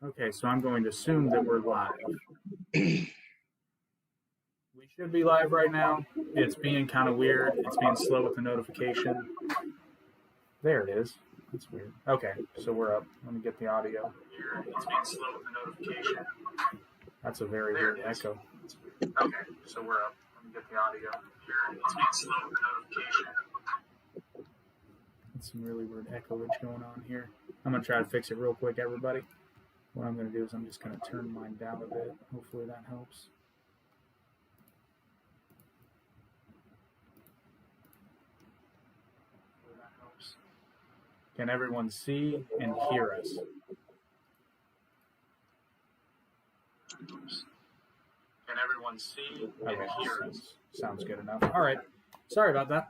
Okay, so I'm going to assume that we're live. We should be live right now. It's being kind of weird. It's being slow with the notification. There it is. That's weird. Okay, so we're up. Let me get the audio. It's being slow with the notification. That's a very weird echo. Okay, so we're up. Let me get the audio. It's being slow with the notification. That's some really weird echoage going on here. I'm going to try to fix it real quick, everybody. What I'm going to do is I'm just going to turn mine down a bit. Hopefully that helps. Can everyone see and hear us? Can everyone see and hear us? Sounds good enough. All right. Sorry about that.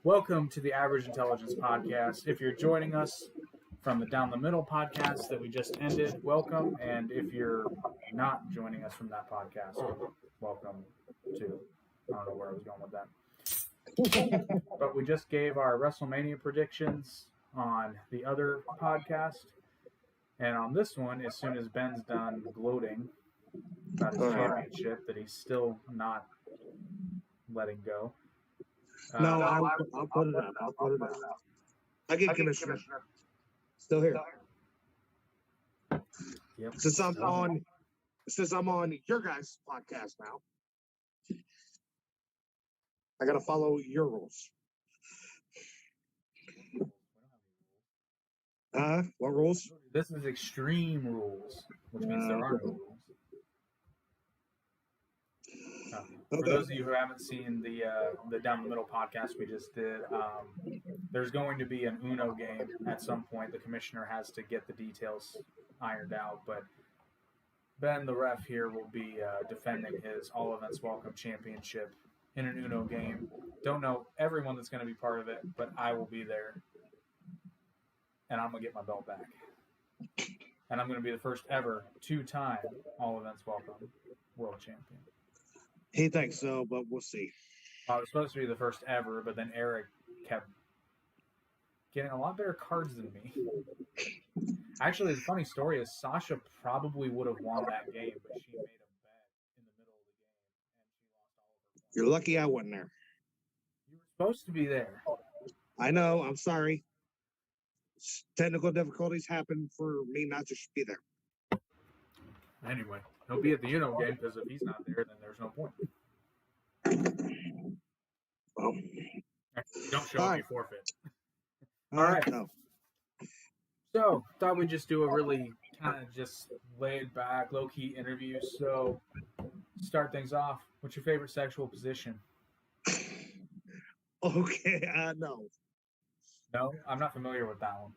Welcome to the Average Intelligence Podcast. If you're joining us from the Down the Middle podcast that we just ended, welcome. And if you're not joining us from that podcast, welcome too. I don't know where I was going with that. But we just gave our Wrestlemania predictions on the other podcast. And on this one, as soon as Ben's done gloating about his championship that he's still not letting go. No, I'll put it up. I'll put it up. I get Commissioner. Still here. Yep. Since I'm on your guys' podcast now, I gotta follow your rules. What rules? This is extreme rules, which means there are no rules. For those of you who haven't seen the Down the Middle podcast we just did, there's going to be an Uno game at some point. The commissioner has to get the details ironed out, but Ben, the ref here, will be defending his All Events Welcome Championship in an Uno game. Don't know everyone that's going to be part of it, but I will be there, and I'm going to get my belt back. And I'm going to be the first ever two-time All Events Welcome World Champion. He thinks so, but we'll see. I was supposed to be the first ever, but then Eric kept getting a lot better cards than me. Actually, the funny story is Sasha probably would have won that game, but she made a bet in the middle of the game, and she lost all of her points. You're lucky I wasn't there. You were supposed to be there. I know. I'm sorry. Technical difficulties happen for me not to be there. Anyway, he'll be at the Uno game because if he's not there, then there's no point. Well, you don't show up, you forfeit. All right. No. So, thought we'd just do a really kind of just laid back, low key interview. So, start things off. What's your favorite sexual position? Okay. No. No, I'm not familiar with that one.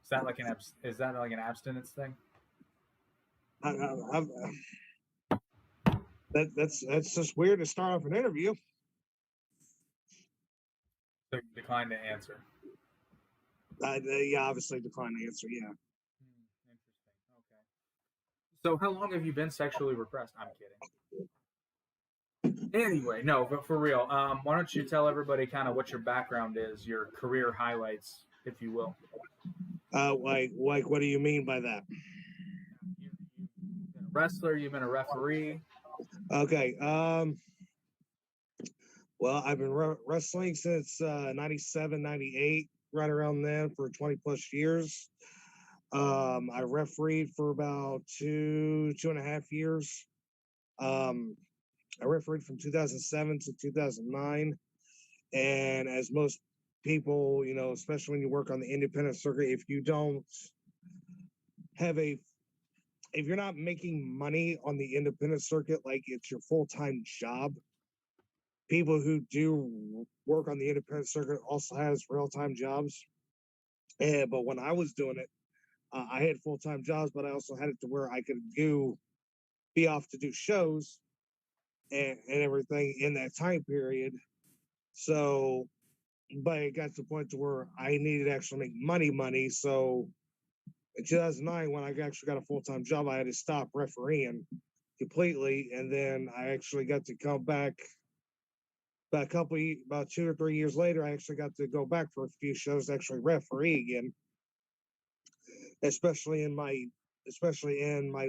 Is that like an abstinence thing? That's just weird to start off an interview. So you decline to answer. Yeah, obviously decline to answer. Yeah. Interesting. Okay. So how long have you been sexually repressed? I'm kidding. Anyway, no, but for real, why don't you tell everybody kind of what your background is, your career highlights, if you will. Like, what do you mean by that? You've been a wrestler. You've been a referee. Okay. Well, I've been wrestling since 97, 98, right around then for 20 plus years. I refereed for about two and a half years. I refereed from 2007 to 2009. And as most people, especially when you work on the independent circuit, if you're not making money on the independent circuit, like it's your full-time job, people who do work on the independent circuit also has real-time jobs. But when I was doing it, I had full-time jobs, but I also had it to where I could be off to do shows and everything in that time period. So, but it got to the point to where I needed to actually make money. So in 2009, when I actually got a full-time job, I had to stop refereeing completely. And then I actually got to come back about 2 or 3 years later. I actually got to go back for a few shows to actually referee again. especially in my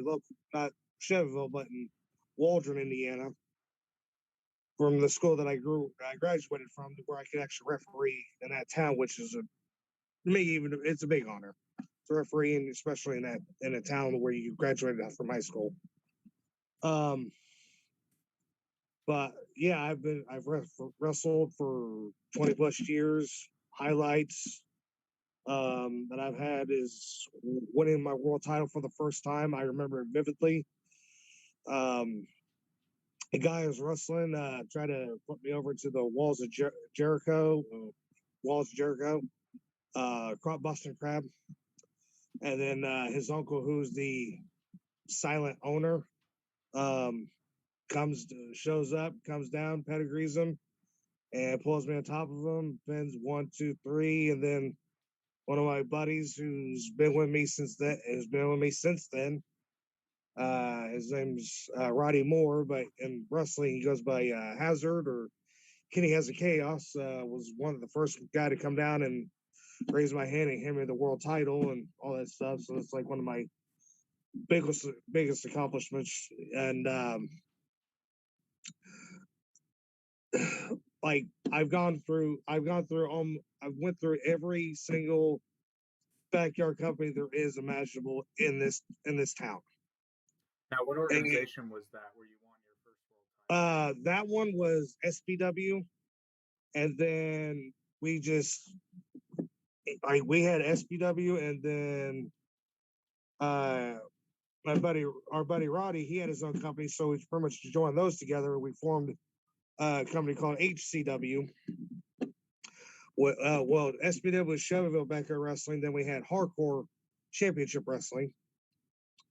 local, not Chevyville, but in Waldron, Indiana, from the school that I graduated from, where I could actually referee in that town, which is it's a big honor to referee, and especially in a town where you graduated from high school. But yeah, I've wrestled for 20 plus years. Highlights that I've had is winning my world title for the first time. I remember it vividly. A guy who was wrestling tried to put me over to the walls of Jericho, Boston Crab, and then his uncle, who's the silent owner, shows up, comes down, pedigrees him, and pulls me on top of him. Pins 1, 2, 3, and then one of my buddies who's been with me since then. His name's Roddy Moore, but in wrestling he goes by Hazard or Kenny Has a Chaos. Was one of the first guy to come down and raise my hand and hand me the world title and all that stuff. So it's like one of my biggest accomplishments. And like I've went through every single backyard company there is imaginable in this town. Now, what organization was that where you won your first world title? That one was SPW, and then we had SPW, and then our buddy Roddy, he had his own company, so we pretty much joined those together. We formed a company called HCW. Well, SPW was Chevyville Backyard Wrestling. Then we had Hardcore Championship Wrestling,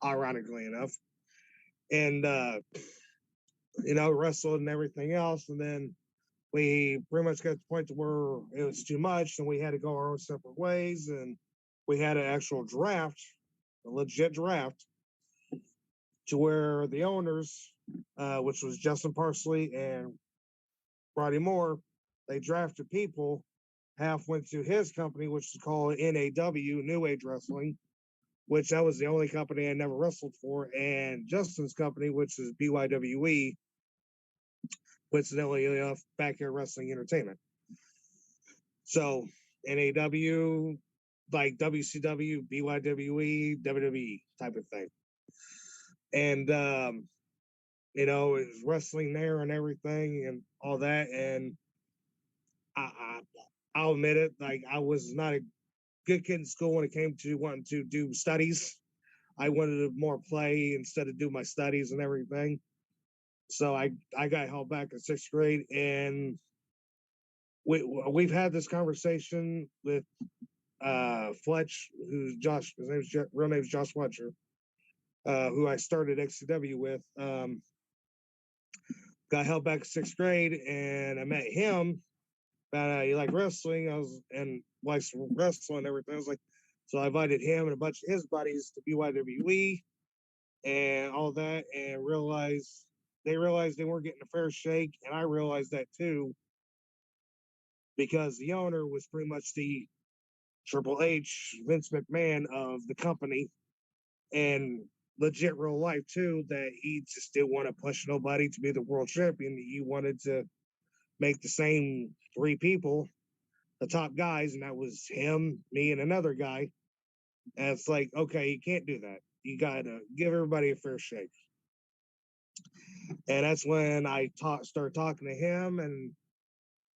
ironically enough, and wrestled and everything else. And then we pretty much got to the point to where it was too much, and we had to go our own separate ways. And we had an actual draft, a legit draft, to where the owners, which was Justin Parsley and Roddy Moore, they drafted people. Half went to his company, which is called NAW, New Age Wrestling, which that was the only company I never wrestled for, and Justin's company, which is BYWE, coincidentally enough, Backyard Wrestling Entertainment. So NAW, like WCW, BYWE, WWE type of thing. And it was wrestling there and everything and all that. And I'll admit it, like I was not a good kid in school when it came to wanting to do studies. I wanted to more play instead of do my studies and everything. So I got held back in 6th grade, and we've had this conversation with Fletch, who's Josh. Real name's Josh Fletcher, who I started XCW with. Got held back in 6th grade, and I met him. About he liked wrestling. Likes wrestling and everything. I was like, so I invited him and a bunch of his buddies to BYWE and all that, and they realized they weren't getting a fair shake, and I realized that too, because the owner was pretty much the Triple H, Vince McMahon of the company, and legit real life too, that he just didn't want to push nobody to be the world champion. He wanted to make the same 3 people the top guys, and that was him, me, and another guy. And it's like, okay, you can't do that. You gotta give everybody a fair shake. And that's when I started talking to him, and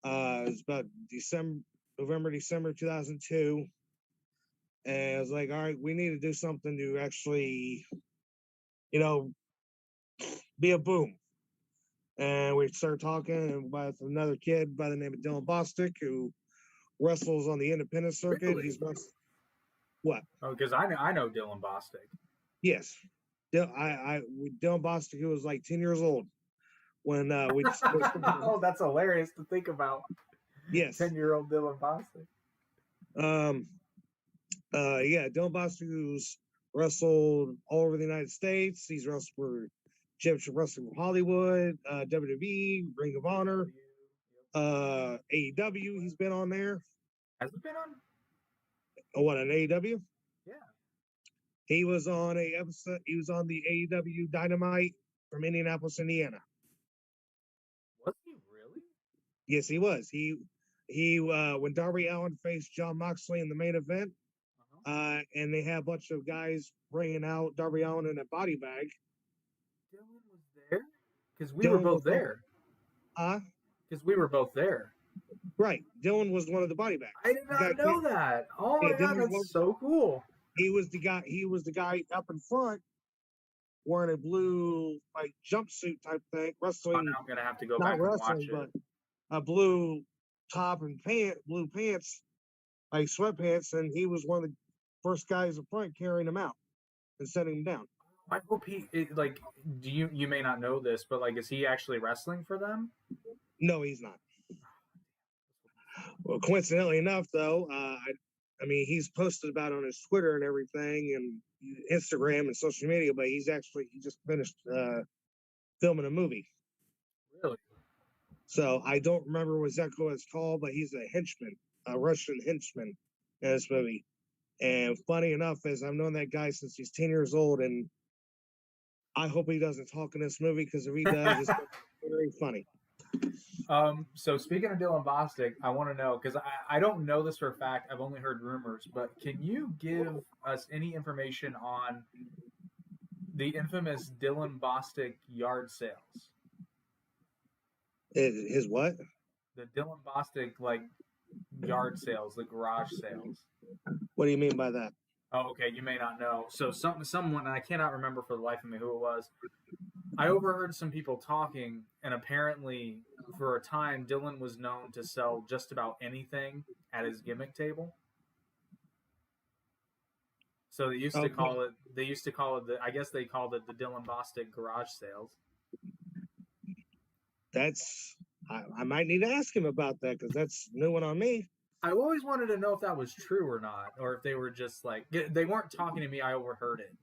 it was about November, December 2002. And I was like, all right, we need to do something to actually, be a boom. And we started talking with another kid by the name of Dylan Bostick, who wrestles on the independent circuit. Really? He's what? Oh, because I know Dylan Bostick. Yes. Dylan Bostick, who was like 10 years old when we. Oh, that's hilarious to think about. Yes. 10-year-old Dylan Bostick. Yeah, Dylan Bostick, who's wrestled all over the United States. He's wrestled for Championship Wrestling from Hollywood, WWE, Ring of Honor, AEW. He's been on there. Has it been on? Oh, what, an AEW? Yeah. He was on a episode. He was on the AEW Dynamite from Indianapolis, Indiana. Was he really? Yes, he was. He when Darby Allin faced John Moxley in the main event, and they had a bunch of guys bringing out Darby Allin in a body bag. Dylan was there because we were both there. Because we were both there. Right. Dylan was one of the body bags. I did not know that. Oh my god, that's so cool. He was the guy up in front wearing a blue like jumpsuit type thing, wrestling. I'm gonna have to go back and watch it. But a blue top and blue pants, like sweatpants, and he was one of the first guys up front carrying him out and setting him down. I hope you may not know this, but like, is he actually wrestling for them? No, he's not. Well, coincidentally enough, though, I mean, he's posted about it on his Twitter and everything, and Instagram and social media. But he just finished filming a movie. Really? So I don't remember exactly what it's called, but he's a henchman, a Russian henchman in this movie. And funny enough, as I've known that guy since he's 10 years old, and I hope he doesn't talk in this movie, because if he does, it's very funny. So speaking of Dylan Bostick, I want to know, because I don't know this for a fact, I've only heard rumors, but can you give us any information on the infamous Dylan Bostick yard sales? His what? The Dylan Bostick, like, yard sales, the garage sales. What do you mean by that? Oh, okay, you may not know. So someone, and I cannot remember for the life of me who it was, I overheard some people talking, and apparently, for a time, Dylan was known to sell just about anything at his gimmick table. So they used to call it. I guess they called it the Dylan Bostick garage sales. I might need to ask him about that, because that's new one on me. I always wanted to know if that was true or not, or if they were just like, they weren't talking to me. I overheard it,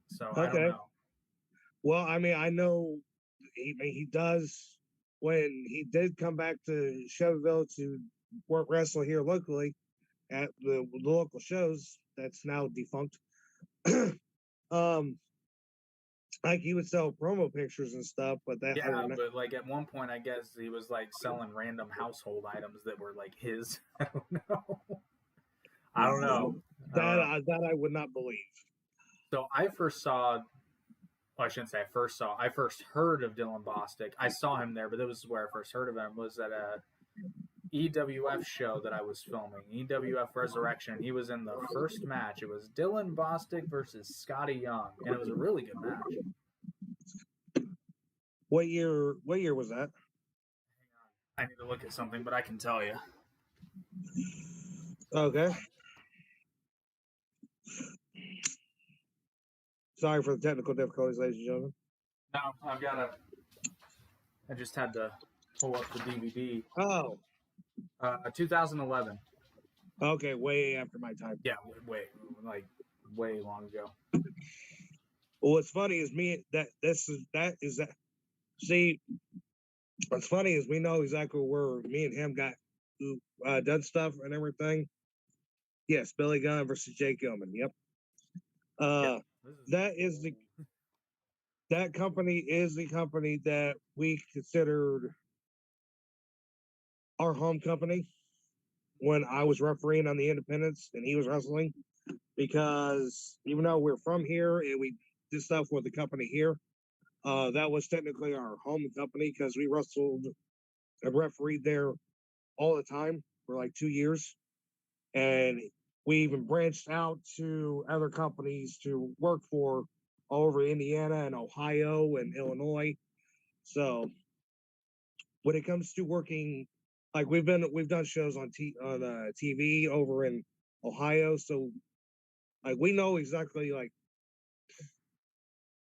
so I don't know. Well, I mean, I know he does. When he did come back to Chevrolet to wrestle here locally at the local shows, that's now defunct. Like he would sell promo pictures and stuff, but that but like at one point, I guess he was like selling random household items that were like his. I don't know. That I would not believe. So I first saw. Well, I shouldn't say I first saw. I first heard of Dylan Bostick. I saw him there, but this is where I first heard of him. Was at a EWF show that I was filming, EWF Resurrection. He was in the first match. It was Dylan Bostick versus Scotty Young, and it was a really good match. What year was that? Hang on. I need to look at something, but I can tell you. Okay. Sorry for the technical difficulties, ladies and gentlemen. No, I just had to pull up the DVD. Oh. 2011. Okay, way after my time. Yeah, way long ago. Well, what's funny is see, what's funny is we know exactly where me and him got done stuff and everything. Yes, Billy Gunn versus Jake Gilman. Yep. That company is the company that we considered our home company when I was refereeing on the independents and he was wrestling, because even though we're from here and we did stuff with the company here, that was technically our home company, because we wrestled and refereed there all the time for like 2 years. And we even branched out to other companies to work for all over Indiana and Ohio and Illinois. So when it comes to working, like we've done shows on TV over in Ohio, so like we know exactly like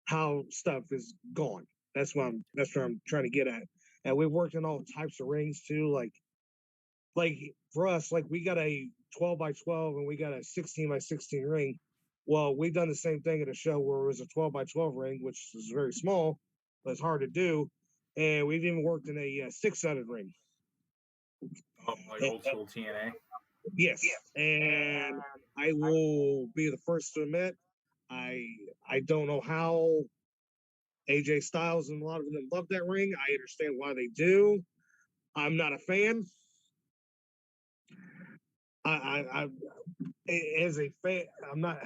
how stuff is going. That's what I'm trying to get at. And we've worked in all types of rings too. Like for us, like we got a 12x12 and we got a 16x16 ring. Well, we've done the same thing at a show where it was a 12x12 ring, which is very small, but it's hard to do. And we've even worked in a 6-sided ring. Oh, like old school TNA? Yes. And I will be the first to admit, I don't know how AJ Styles and a lot of them love that ring. I understand why they do. I'm not a fan. I as a fan, I'm not.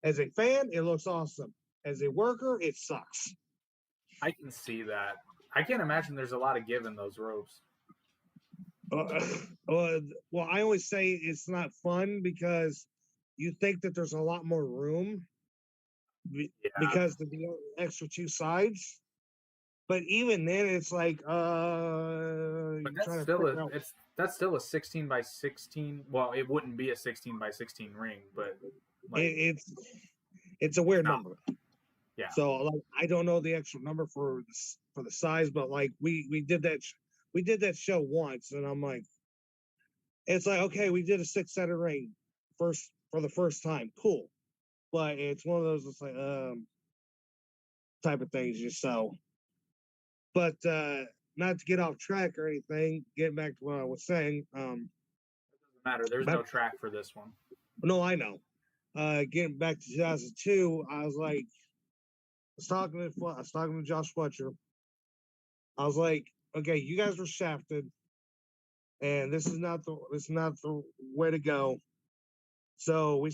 As a fan, it looks awesome. As a worker, it sucks. I can see that. I can't imagine there's a lot of give in those ropes. Well, I always say it's not fun because you think that there's a lot more room Yeah, because of the extra two sides. But even then, it's like but you're that's trying to still figure out. that's still a 16 by 16. Well, it wouldn't be a 16 by 16 ring, but like It's a weird not, number. yeah. So like, I don't know the actual number for the size, but like we did that show once, and I'm like, it's like okay, we did a 6-sided ring for the first time, cool, but it's one of those it's like type of things just so. But not to get off track or anything, getting back to what I was saying. Doesn't matter. There's no track for this one. No, I know. Getting back to 2002, I was like, I was talking to Josh Fletcher. I was like, okay, you guys were shafted, and this is not the way to go. So we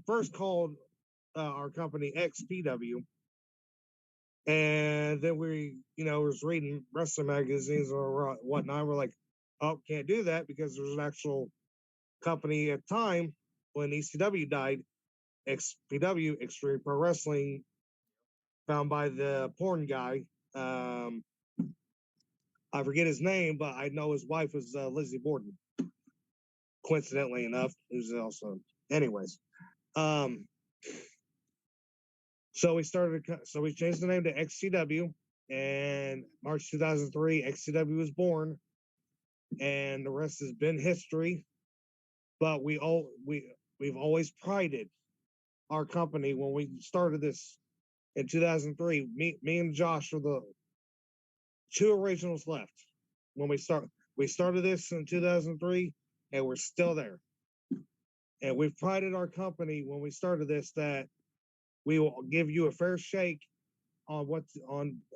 first called our company XPW, and then we, was reading wrestling magazines or whatnot. We're like, oh, can't do that because there's an actual company at the time when ECW died, XPW, Extreme Pro Wrestling, found by the porn guy. I forget his name, but I know his wife was Lizzie Borden. Coincidentally enough, who's also, anyways. So we changed the name to XCW, and March 2003, XCW was born, and the rest has been history. But we've always prided our company when we started this in 2003. Me and Josh are the two originals left when we started this in 2003, and we're still there. And we've prided our company when we started this that we will give you a fair shake on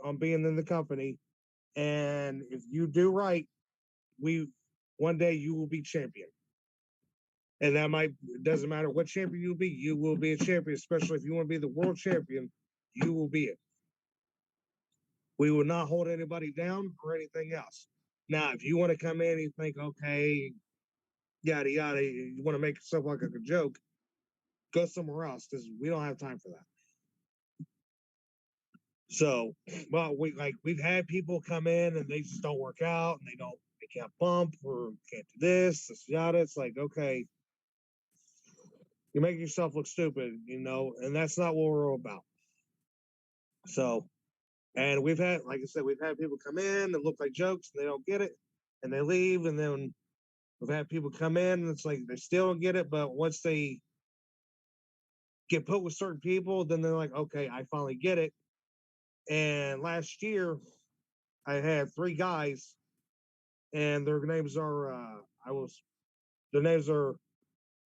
on being in the company, and if you do right, one day you will be champion. And it doesn't matter what champion you will be a champion, especially if you want to be the world champion, you will be it. We will not hold anybody down or anything else. Now, if you want to come in and you think, okay, yada yada, you want to make yourself look like a joke, go somewhere else because we don't have time for that. So, well, we've had people come in and they just don't work out and they can't bump or can't do this yada. It's like, okay, you're making yourself look stupid, and that's not what we're all about. So, and we've had, like I said, we've had people come in and look like jokes and they don't get it and they leave. And then we've had people come in and it's like they still don't get it. But once they get put with certain people, then they're like, okay, I finally get it. And last year, I had 3 guys, and their names are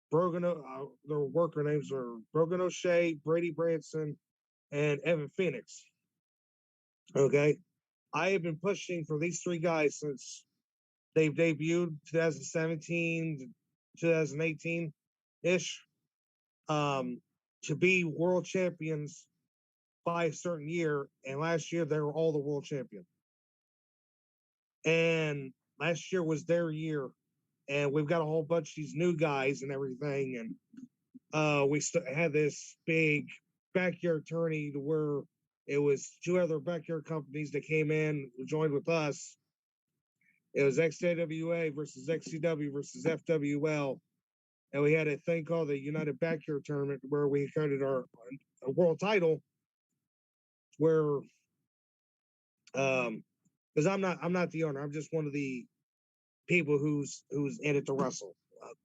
Brogan. Their worker names are Brogan O'Shea, Brady Branson, and Evan Phoenix. Okay, I have been pushing for these 3 guys since they've debuted 2017, 2018 ish, to be world champions by a certain year. And last year they were all the world champion. And last year was their year. And we've got a whole bunch of these new guys and everything. And we had this big backyard tourney to where it was 2 other backyard companies that came in, joined with us. It was XAWA versus XCW versus FWL. And we had a thing called the United Backyard Tournament where we created our world title where because I'm not the owner, I'm just one of the people who's in it to wrestle.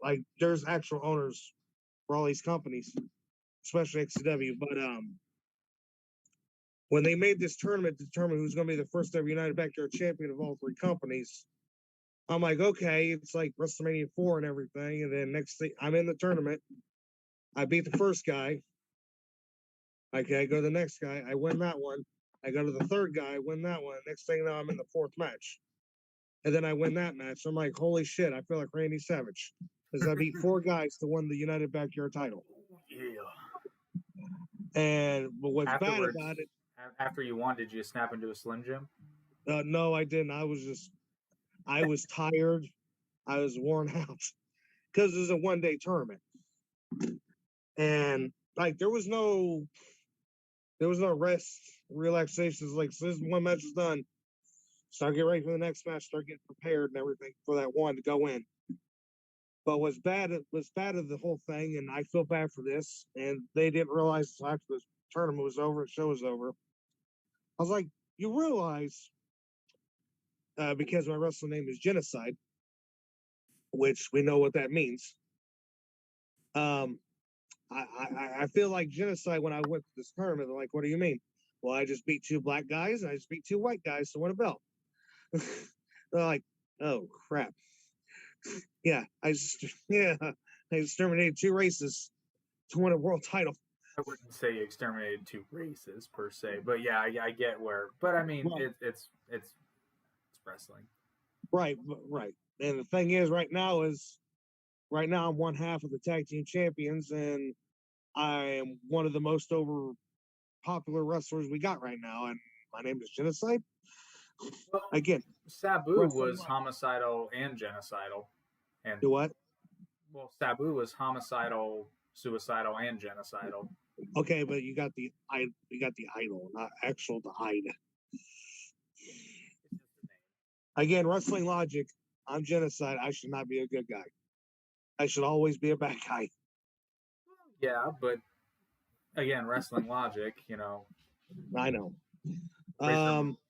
Like there's actual owners for all these companies, especially XCW. But when they made this tournament to determine who's going to be the first ever United Backyard Champion of all 3 companies, I'm like, okay, it's like Wrestlemania 4 and everything. And then next thing, I'm in the tournament. I beat the first guy. Okay, I go to the next guy, I win that one. I go to the third guy, I win that one. Next thing you know, I'm in the fourth match. And then I win that match. I'm like, holy shit, I feel like Randy Savage. Because I beat 4 guys to win the United Backyard title. Yeah. And but what's Afterwards, bad about it, after you won, did you snap into a Slim Jim? no, I didn't. I was tired. I was worn out because it was a 1-day tournament. And like there was no rest, relaxations. Like so this one match is done. Start getting ready for the next match, start getting prepared and everything for that one to go in. But what's bad of the whole thing, and I feel bad for this, and they didn't realize until after the tournament was over, the show was over. I was like, you realize, because my wrestling name is Genocide, which we know what that means. I feel like Genocide when I went to this tournament. They're like, what do you mean? Well, I just beat 2 black guys and I just beat 2 white guys to win a belt. They're like, oh crap. Yeah, I exterminated 2 races to win a world title. I wouldn't say exterminated 2 races per se, but yeah, I get where. But I mean, Right. it's wrestling. Right. And the thing is, right now I'm one half of the tag team champions, and I am one of the most over popular wrestlers we got right now, and my name is Genocide. Well, Again, Sabu was homicidal and genocidal, and do what? well, Sabu was homicidal, suicidal, and genocidal. Okay, but you got the idol, not actual the Ide. Again, wrestling logic. I'm Genocide. I should not be a good guy. I should always be a bad guy. Yeah, but again, wrestling logic. I know.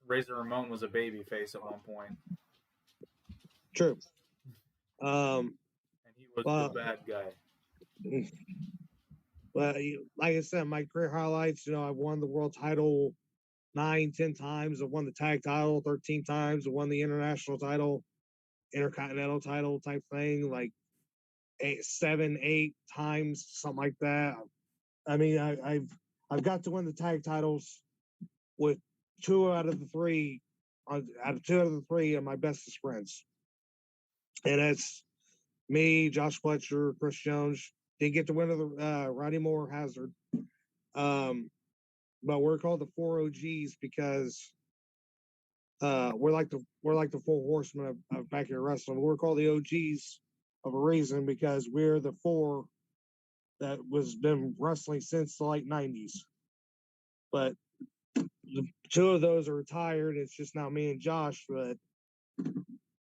Razor Ramon was a baby face at one point. True. And he was the bad guy. Well, like I said, my career highlights, I've won the world title 9, 10 times. I've won the tag title 13 times. I've won the international title, intercontinental title type thing, like 7, 8 times, something like that. I mean, I've got to win the tag titles with 2 out of the 3 of my bestest friends. And that's me, Josh Fletcher, Chris Jones. Didn't get to win the Roddy Moore Hazard. But we're called the 4 OGs because we're like the 4 horsemen of backyard wrestling. We're called the OGs of a reason because we're the 4 that was been wrestling since the late 90s. But the 2 of those are retired. It's just now me and Josh, but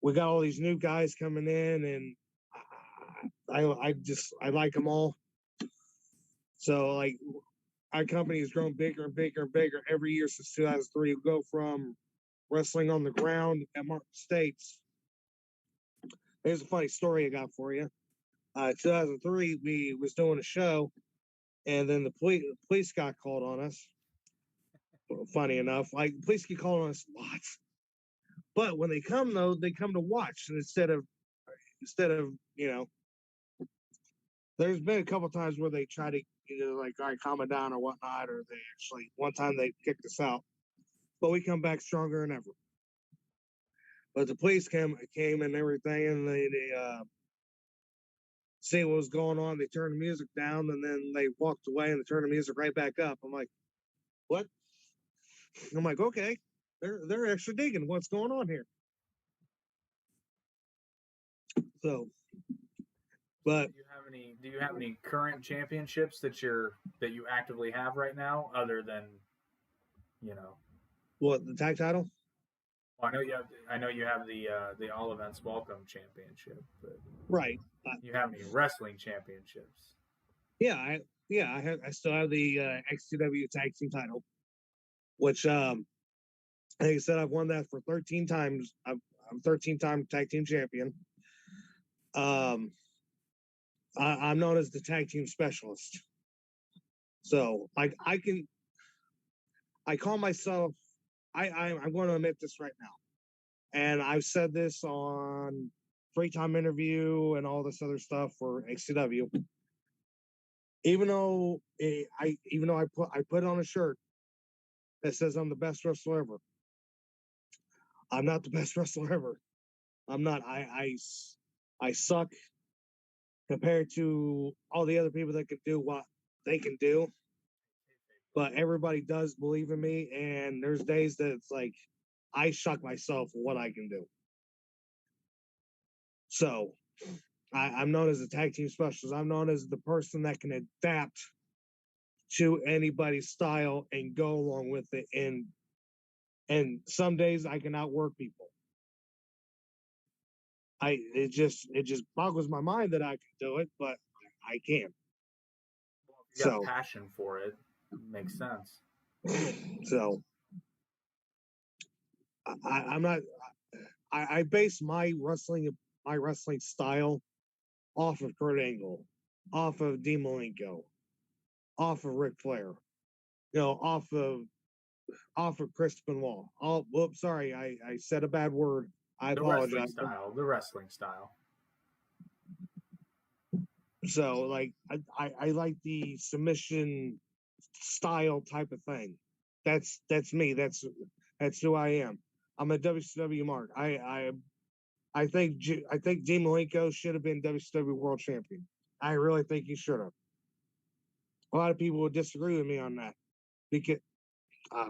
we got all these new guys coming in, and I like them all. So like our company has grown bigger and bigger and bigger every year since 2003. We go from wrestling on the ground at Martin States. Here's a funny story I got for you. 2003, we was doing a show, and then the police got called on us. Funny enough, like police get called on us lots, but when they come though, they come to watch instead of there's been a couple times where they try to like, all right, calm it down or whatnot, or they actually one time they kicked us out, but we come back stronger than ever. But the police came and everything, and they see what was going on. They turned the music down, and then they walked away, and they turned the music right back up. I'm like, what? I'm like, okay, they're actually digging what's going on here. So, but do you have any current championships that you actively have right now, other than what, the tag title? Well, I know you have the All Events Welcome Championship, but right. You have any wrestling championships? Yeah, I still have the XCW Tag Team title, which like I said, I've won that for 13 times. I'm 13-time tag team champion. I'm known as the tag team specialist. So I call myself. I'm going to admit this right now, and I've said this on Free Time Interview and all this other stuff for XCW. even though I put on a shirt that says I'm the best wrestler ever. I'm not the best wrestler ever. I'm not. I suck compared to all the other people that can do what they can do. But everybody does believe in me, and there's days that it's like I shock myself for what I can do. So I'm known as a tag team specialist. I'm known as the person that can adapt to anybody's style and go along with it. And some days I can outwork people. It just boggles my mind that I can do it, but I can. Well, if you got passion for it, makes sense. So I'm not. I base my wrestling style off of Kurt Angle, off of Dean Malenko, off of Ric Flair, off of Chris Benoit. Whoops, sorry, I said a bad word. I apologize. The wrestling style. So, like, I like the submission style type of thing. That's me. That's who I am. I'm a WCW mark. I think Dean Malenko should have been WCW World Champion. I really think he should have. A lot of people would disagree with me on that, because,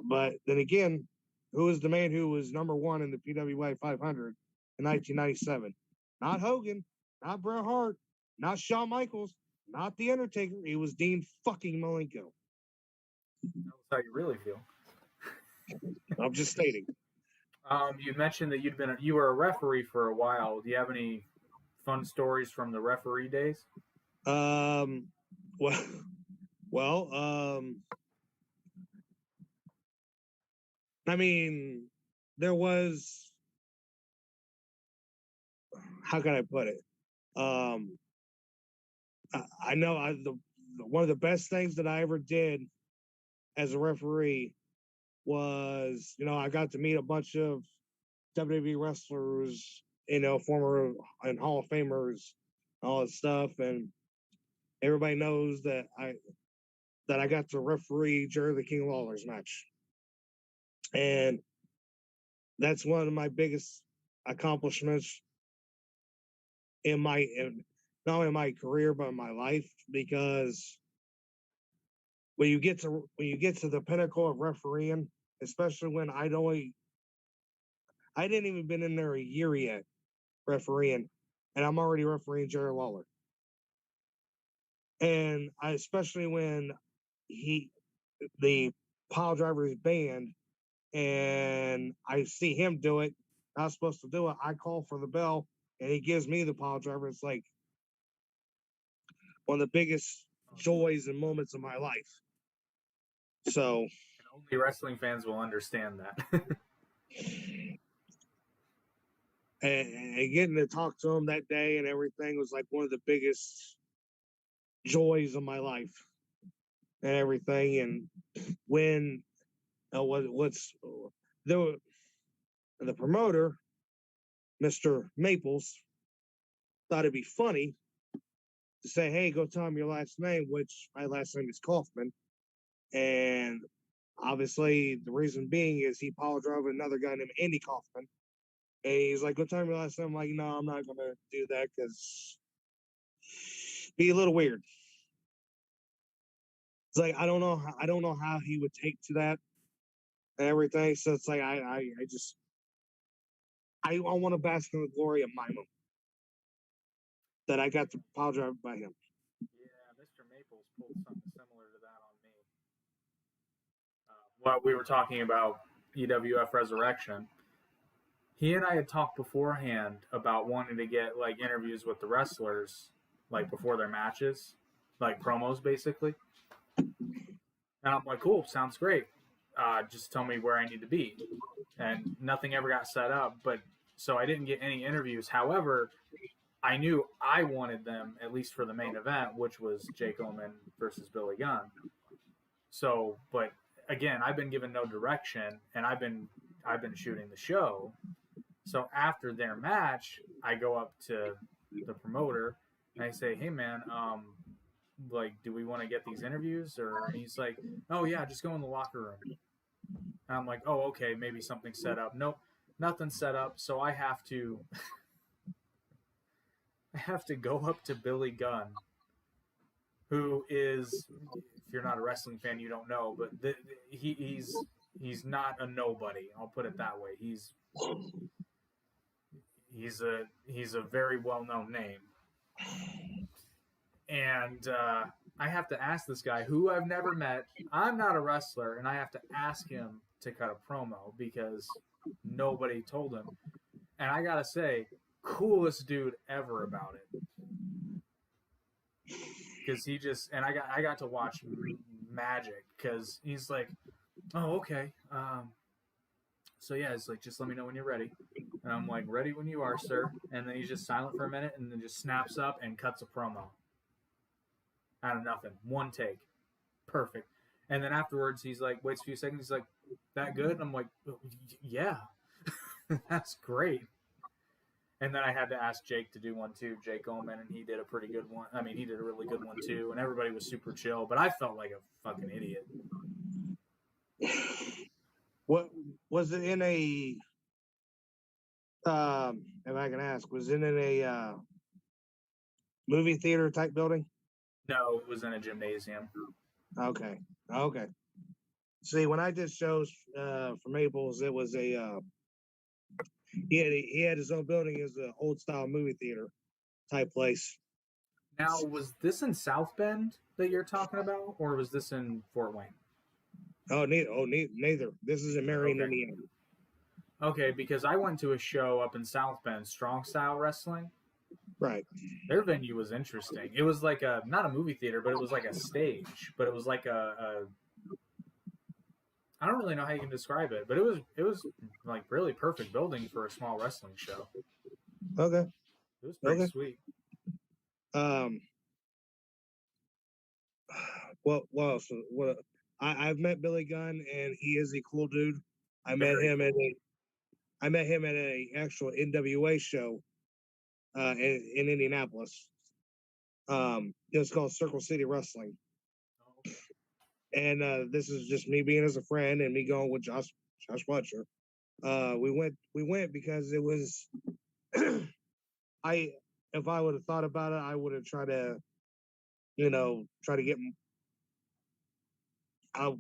but then again, who is the man who was number one in the PWA 500 in 1997? Not Hogan, not Bret Hart, not Shawn Michaels, not The Undertaker. It was Dean fucking Malenko. That's how you really feel. I'm just stating. You mentioned that you were a referee for a while. Do you have any fun stories from the referee days? I mean, there was, how can I put it? I know one of the best things that I ever did as a referee was, I got to meet a bunch of WWE wrestlers, former and Hall of Famers, all that stuff, and everybody knows that I got to referee Jerry the King Lawler's match, and that's one of my biggest accomplishments not only in my career but in my life, because when you get to the pinnacle of refereeing, especially when I didn't even been in there a year yet refereeing, and I'm already refereeing Jerry Lawler. And especially when the pile driver is banned, and I see him do it, not supposed to do it, I call for the bell, and he gives me the pile driver. It's like one of the biggest joys and moments of my life. So, and only wrestling fans will understand that. and getting to talk to him that day and everything was like one of the biggest joys of my life and everything. And when the promoter, Mr. Maples, thought it'd be funny to say, "Hey, go tell him your last name," which my last name is Kaufman. And obviously the reason being is he power drove another guy named Andy Kaufman. And he's like, "Go tell me your last name." I'm like, "No, I'm not going to do that because be a little weird." It's like, I don't know how he would take to that and everything. So it's like, I want to bask in the glory of my moment that I got to power drive by him. Yeah, Mr. Maples pulled something similar to that on me. What we were talking about, EWF Resurrection. He and I had talked beforehand about wanting to get like interviews with the wrestlers, like before their matches, like promos basically. And I'm like, cool, sounds great. Just tell me where I need to be. And nothing ever got set up, but so I didn't get any interviews. However, I knew I wanted them at least for the main event, which was Jake Gilman versus Billy Gunn. So, but again, I've been given no direction, and I've been shooting the show. So after their match, I go up to the promoter and I say, "Hey man, like, do we want to get these interviews? Or he's like, oh yeah, just go in the locker room. And I'm like, oh, okay, maybe something's set up. Nope, nothing's set up. So I have to go up to Billy Gunn, who is, if you're not a wrestling fan, you don't know, but he's not a nobody. I'll put it that way. He's a very well-known name. And I have to ask this guy, who I've never met. I'm not a wrestler, and I have to ask him to cut a promo because nobody told him. And I gotta say, coolest dude ever about it. Because he just, and I got to watch magic because he's like, oh, okay. So yeah, it's like, just let me know when you're ready. And I'm like, ready when you are, sir. And then he's just silent for a minute and then just snaps up and cuts a promo. Out of nothing. One take. Perfect. And then afterwards, he's like, waits a few seconds. He's like, that good? And I'm like, yeah. That's great. And then I had to ask Jake to do one too, Jake Gilman, and he did a pretty good one. I mean, he did a really good one too, and everybody was super chill, but I felt like a fucking idiot. What was it in a? If I can ask, was it in a movie theater type building? No, it was in a gymnasium. Okay. See, when I did shows for Maples, it was a he had his own building as an old style movie theater type place. Now, was this in South Bend that you're talking about, or was this in Fort Wayne? Neither. This is in Marion, Indiana. Okay, because I went to a show up in South Bend, Strong Style Wrestling. Right. Their venue was interesting. It was like not a movie theater, but it was like a stage. But it was like a I don't really know how you can describe it, but it was like really perfect building for a small wrestling show. Okay. It was pretty sweet. I've met Billy Gunn, and he is a cool dude. I met him at a actual NWA show in Indianapolis. It was called Circle City Wrestling. And this is just me being as a friend and me going with Josh Butcher. We went because it was if I would have thought about it, I would have tried to I'll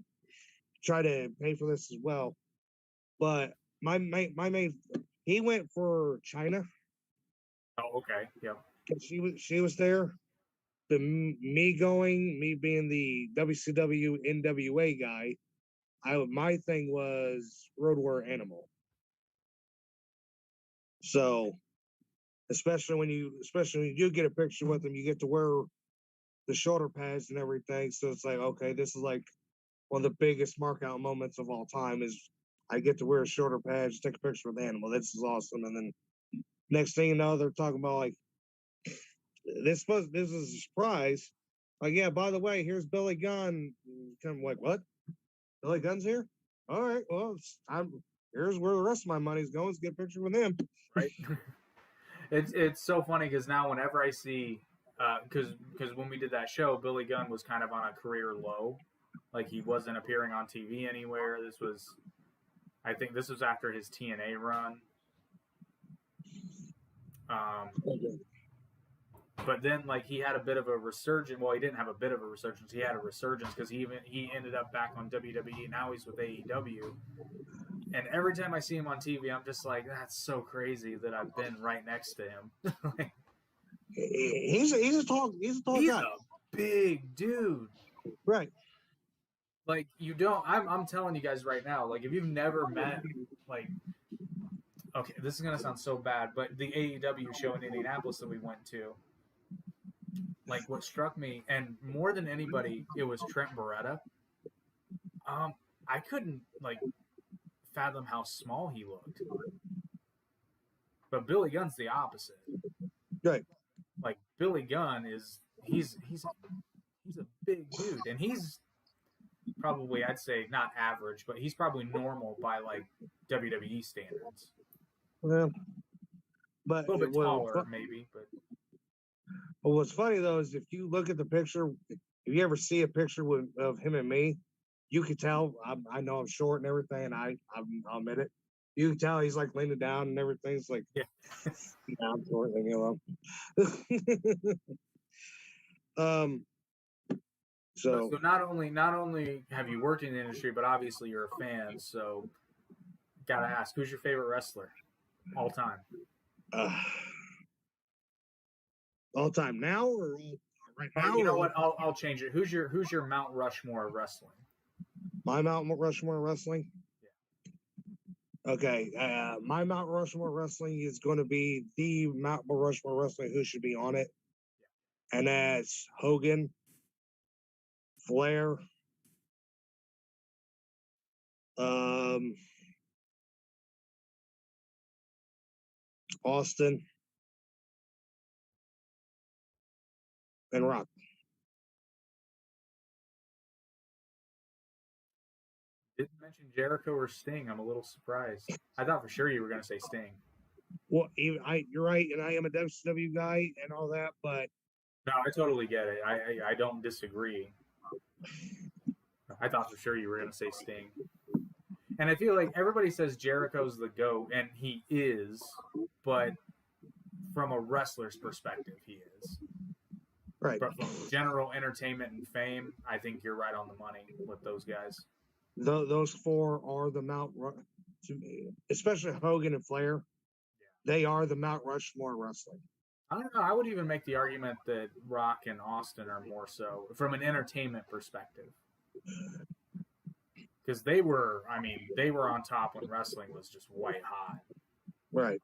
try to pay for this as well. But my main he went for China. Oh, okay. Yep. She was there. Me being the WCW NWA guy, my thing was Road Warrior Animal. So, especially when you do get a picture with them, you get to wear the shoulder pads and everything. So it's like, okay, this is like one of the biggest markout moments of all time. Is I get to wear shoulder pads, take a picture with Animal. This is awesome. And then next thing you know, they're talking about like this is a surprise. Like, yeah, by the way, here's Billy Gunn. Kind of like, what? Billy Gunn's here? All right, well, here's where the rest of my money's going. Let's get a picture with him. Right. It's so funny because now whenever I see, because when we did that show, Billy Gunn was kind of on a career low. Like, he wasn't appearing on TV anywhere. I think this was after his TNA run. But then, like, he had a bit of a resurgence. Well, he didn't have a bit of a resurgence. He had a resurgence because he ended up back on WWE. Now he's with AEW. And every time I see him on TV, I'm just like, that's so crazy that I've been right next to him. Like, he's a tall guy. He's a big dude. Right. Like, I'm telling you guys right now, like, if you've never met, like, okay, this is going to sound so bad, but the AEW show in Indianapolis that we went to, like, what struck me, and more than anybody, it was Trent Beretta. I couldn't, like, fathom how small he looked. But Billy Gunn's the opposite. Right. Like, Billy Gunn he's a big dude, and he's probably, I'd say, not average, but he's probably normal by, like, WWE standards. Well, but a little bit taller, maybe, but But what's funny though is if you look at the picture, if you ever see a picture of him and me, you can tell. I know I'm short and everything, and I'll admit it. You can tell he's like leaning down and everything. It's like, Yeah. yeah, I'm short, leave me alone. So not only have you worked in the industry, but obviously you're a fan. So, gotta ask, who's your favorite wrestler all time? All time now or right now? You know what? I'll change it. Who's your Mount Rushmore of wrestling? My Mount Rushmore wrestling. Yeah. Okay, my Mount Rushmore wrestling is going to be the Mount Rushmore wrestling who should be on it, and that's Hogan, Flair, Austin, and Rock. Didn't mention Jericho or Sting. I'm a little surprised. I thought for sure you were going to say Sting. Well, you're right, and I am a WCW guy and all that, but no, I totally get it. I don't disagree. I thought for sure you were going to say Sting. And I feel like everybody says Jericho's the GOAT, and he is, but from a wrestler's perspective, he is. Right. But from general entertainment and fame, I think you're right on the money with those guys. Those four are the Mount, especially Hogan and Flair. Yeah. They are the Mount Rushmore wrestling. I don't know. I would even make the argument that Rock and Austin are more so from an entertainment perspective. Because they were on top when wrestling was just white hot. Right.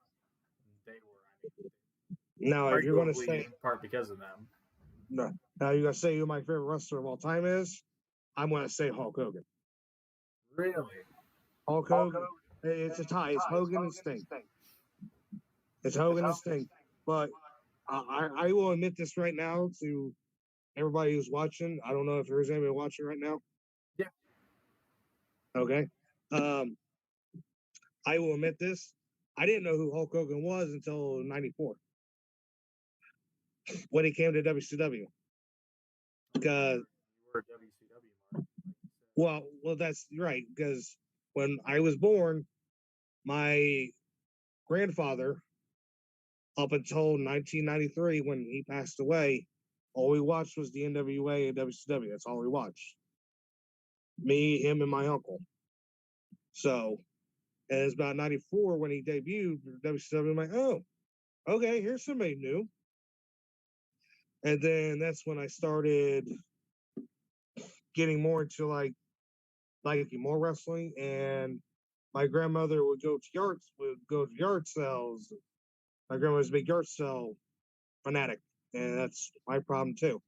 They were, now, if you're going to say, in part because of them. No. Now, you're going to say who my favorite wrestler of all time is? I'm going to say Hulk Hogan. Really? Hulk Hogan. It's a tie. It's Hogan and Sting. It's Hogan and Sting. But I will admit this right now to everybody who's watching. I don't know if there's anybody watching right now. Yeah. Okay. I will admit this. I didn't know who Hulk Hogan was until '94 when he came to WCW. Because you were a WCW mark. Well, that's right. Because when I was born, my grandfather, up until 1993, when he passed away, all we watched was the NWA and WCW. That's all we watched. Me, him, and my uncle. So, and it's about 94 when he debuted WCW. I'm like, oh, okay, here's somebody new. And then that's when I started getting more into like more wrestling. And my grandmother would go to yard sales. My grandma was a big yard sale fanatic, and that's my problem too.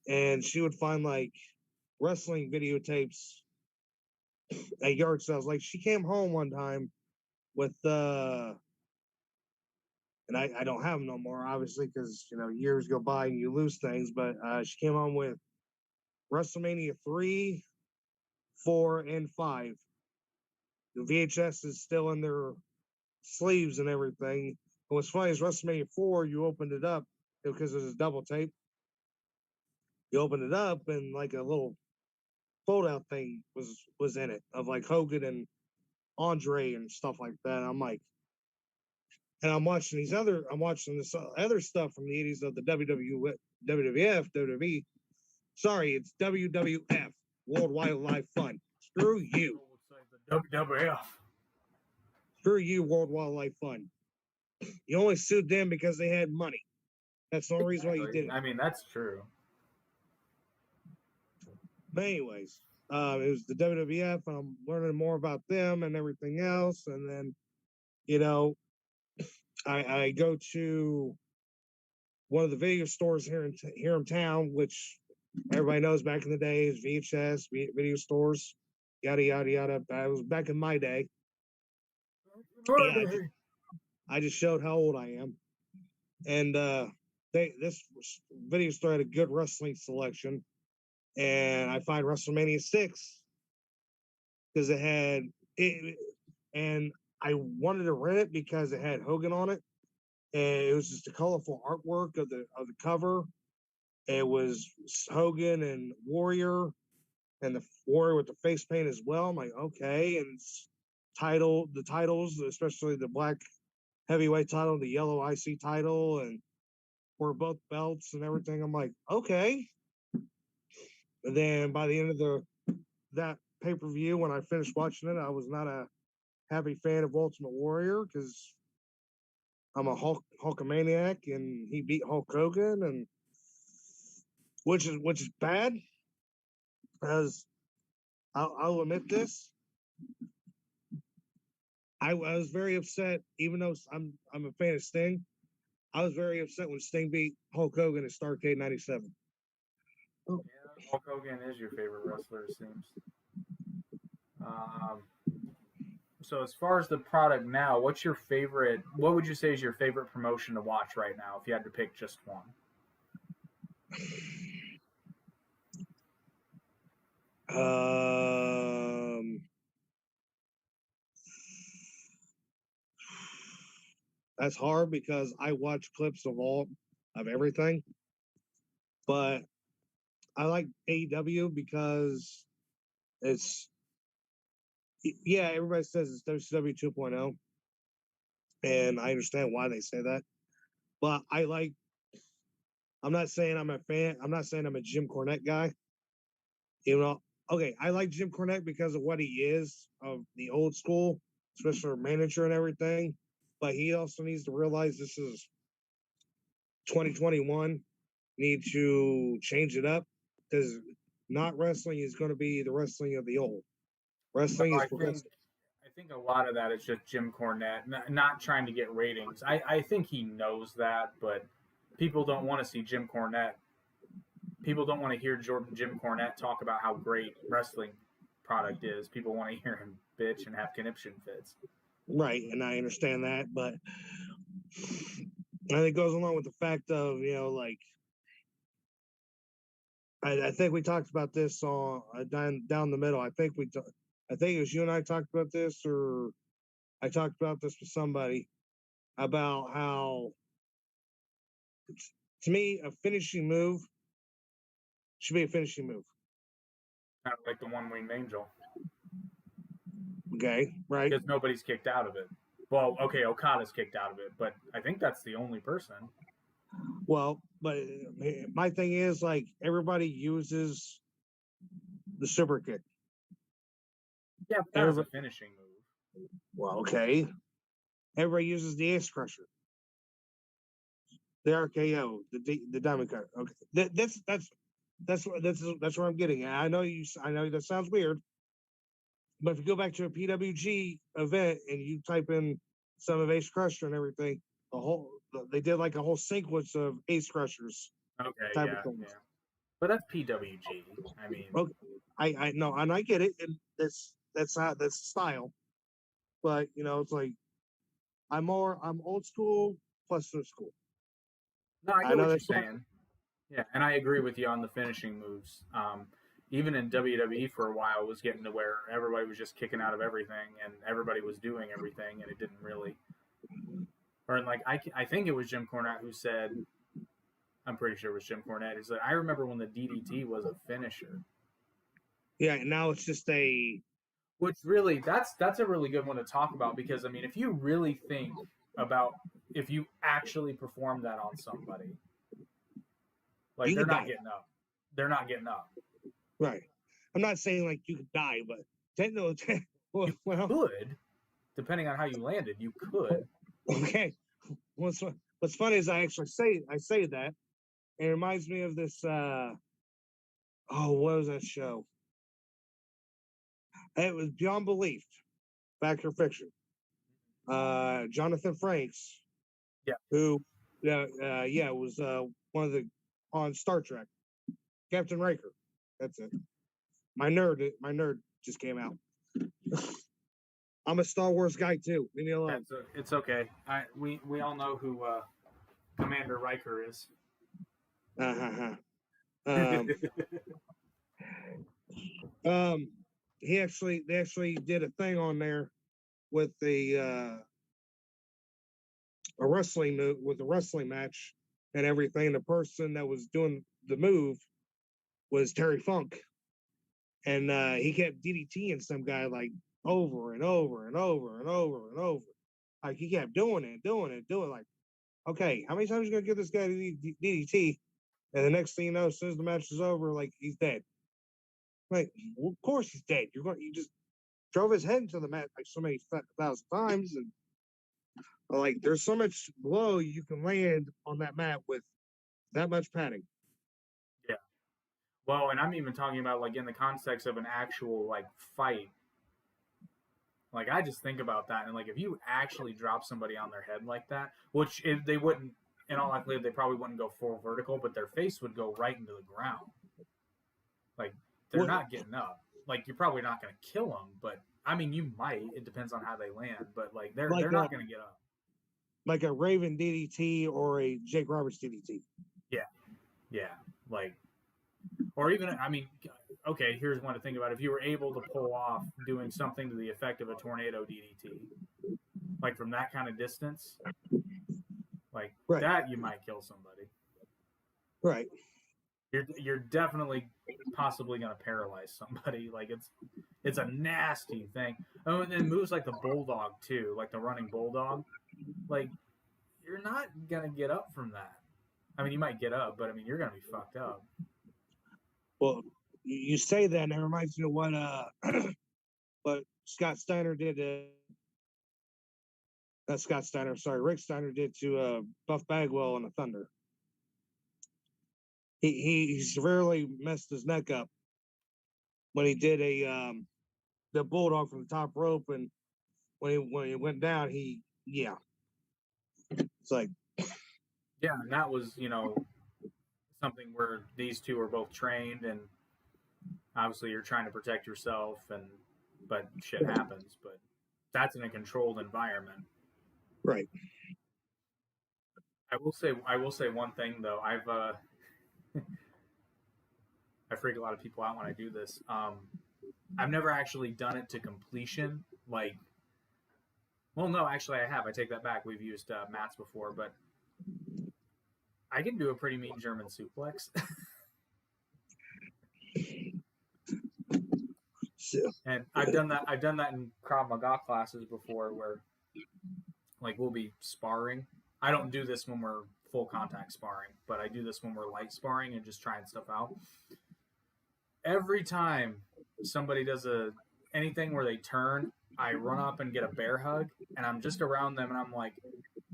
And she would find like wrestling videotapes at yard sales. Like she came home one time with and I don't have them no more, obviously, because years go by and you lose things. But she came home with WrestleMania 3, 4, and 5. The VHS is still in their sleeves and everything. And what's funny is WrestleMania 4, you opened it up because it was a double tape. You opened it up and like a little fold-out thing was in it of like Hogan and Andre and stuff like that. And I'm like, and I'm watching this other stuff from the 80s of the WWF, WWE. Sorry, it's WWF, World Wildlife Fund. Screw you. WWF. Screw you, World Wildlife Fund. You only sued them because they had money. That's the only reason why you did it. I mean, that's true. But anyways, it was the WWF, and I'm learning more about them and everything else. And then, I go to one of the video stores here in town, which everybody knows back in the day is VHS, video stores, yada, yada, yada. That was back in my day. Yeah, I just showed how old I am. And this video store had a good wrestling selection. And I find WrestleMania 6 because it had it, and I wanted to rent it because it had Hogan on it. and it was just a colorful artwork of the cover. It was Hogan and Warrior, and the Warrior with the face paint as well. I'm like, okay, and the titles, especially the black heavyweight title, the yellow IC title, and were both belts and everything. I'm like, okay. And then by the end of that pay-per-view, when I finished watching it, I was not a happy fan of Ultimate Warrior because I'm a Hulkamaniac, and he beat Hulk Hogan, and which is bad, because I'll admit this. I was very upset, even though I'm a fan of Sting. I was very upset when Sting beat Hulk Hogan at Starrcade '97. Yeah, Hulk Hogan is your favorite wrestler, it seems. So as far as the product now, what's your favorite? What would you say is your favorite promotion to watch right now, if you had to pick just one? That's hard because I watch clips of everything, but I like AEW because it's everybody says it's WCW 2.0, and I understand why they say that, but I'm not saying I'm a fan. I'm not saying I'm a Jim Cornette guy. Okay, I like Jim Cornette because of what he is, of the old school, especially manager and everything. But he also needs to realize this is 2021. Need to change it up, because not wrestling is going to be the wrestling of the old. Wrestling is progressive. I think a lot of that is just Jim Cornette not trying to get ratings. I think he knows that, but people don't want to see Jim Cornette. People don't want to hear Jim Cornette talk about how great wrestling product is. People want to hear him bitch and have conniption fits. Right, and I understand that, but it goes along with the fact of, I think we talked about this on down the middle. I think it was you and I talked about this, or I talked about this with somebody about how, to me, a finishing move should be a finishing move. Not like the one-winged angel. Okay, right? Because nobody's kicked out of it. Well, okay, Okada's kicked out of it, but I think that's the only person. Well, but my thing is, like, everybody uses the super kick. Yeah, but that was a finishing move. Well, okay. Everybody uses the ace crusher, the RKO, the diamond cut. Okay, that's where I'm getting at. I know that sounds weird, but if you go back to a PWG event and you type in some of Ace Crusher and everything, they did like a whole sequence of Ace Crushers. Okay, yeah. But that's PWG. I mean, okay, I know, and I get it, and that's style. But it's like I'm old school plus new school. No, I get what you're saying. Yeah, and I agree with you on the finishing moves. Even in WWE for a while, it was getting to where everybody was just kicking out of everything, and everybody was doing everything, and it didn't really. Or like I think it was Jim Cornette who said, I'm pretty sure it was Jim Cornette who said, I remember when the DDT was a finisher. Yeah, and now it's just a. Which really, that's a really good one to talk about, because I mean, if you really think about if you actually perform that on somebody, like they're not getting up. They're not getting up. Right. I'm not saying like you could die, but you could, depending on how you landed, you could. Okay. What's funny is I say that, and it reminds me of this. What was that show? It was Beyond Belief, Fact or Fiction. Jonathan Frakes. Yeah. Who? Was one of the on Star Trek. Captain Riker. That's it. My nerd just came out. I'm a Star Wars guy too. Leave me alone. It's okay. We all know who Commander Riker is. They actually did a thing on there with the a wrestling move with a wrestling match and everything. The person that was doing the move was Terry Funk, and he kept DDTing some guy like over and over and over and over and over. Like he kept doing it. Like, okay, how many times are you gonna give this guy DDT? And the next thing you know, as soon as the match is over, like he's dead. Like, well, of course he's dead. You just drove his head into the mat like so many thousand times, and like there's so much blow you can land on that mat with that much padding. Yeah. Well, and I'm even talking about like in the context of an actual like fight. Like I just think about that, and like if you actually drop somebody on their head like that, which if they wouldn't, in all likelihood, they probably wouldn't go full vertical, but their face would go right into the ground. Like they're not getting up. Like you're probably not going to kill them, but I mean you might. It depends on how they land, but like they're not going to get up. Like a Raven DDT or a Jake Roberts DDT. Yeah, like, or even I mean, okay, here's one to think about. If you were able to pull off doing something to the effect of a tornado DDT, like from that kind of distance, like that, you might kill somebody. Right. You're definitely possibly going to paralyze somebody. Like it's a nasty thing. Oh, and then moves like the bulldog too, like the running bulldog. Like you're not going to get up from that. I mean, you might get up, but I mean, you're going to be fucked up. Well, you say that, and it reminds me of what Scott Steiner did to. Not Scott Steiner, sorry, Rick Steiner did to Buff Bagwell on the Thunder. He severely messed his neck up when he did the bulldog from the top rope, and when he went down, it's like. Yeah, and that was, something where these two are both trained, and obviously you're trying to protect yourself, but shit happens. But that's in a controlled environment, right? I will say one thing though. I freak a lot of people out when I do this. I've never actually done it to completion. Like, well, no, actually I have. I take that back. We've used mats before, but I can do a pretty mean German suplex. And I've done that in Krav Maga classes before, where like we'll be sparring. I don't do this when we're full contact sparring, but I do this when we're light sparring and just trying stuff out. Every time somebody does anything where they turn, I run up and get a bear hug, and I'm just around them, and I'm like,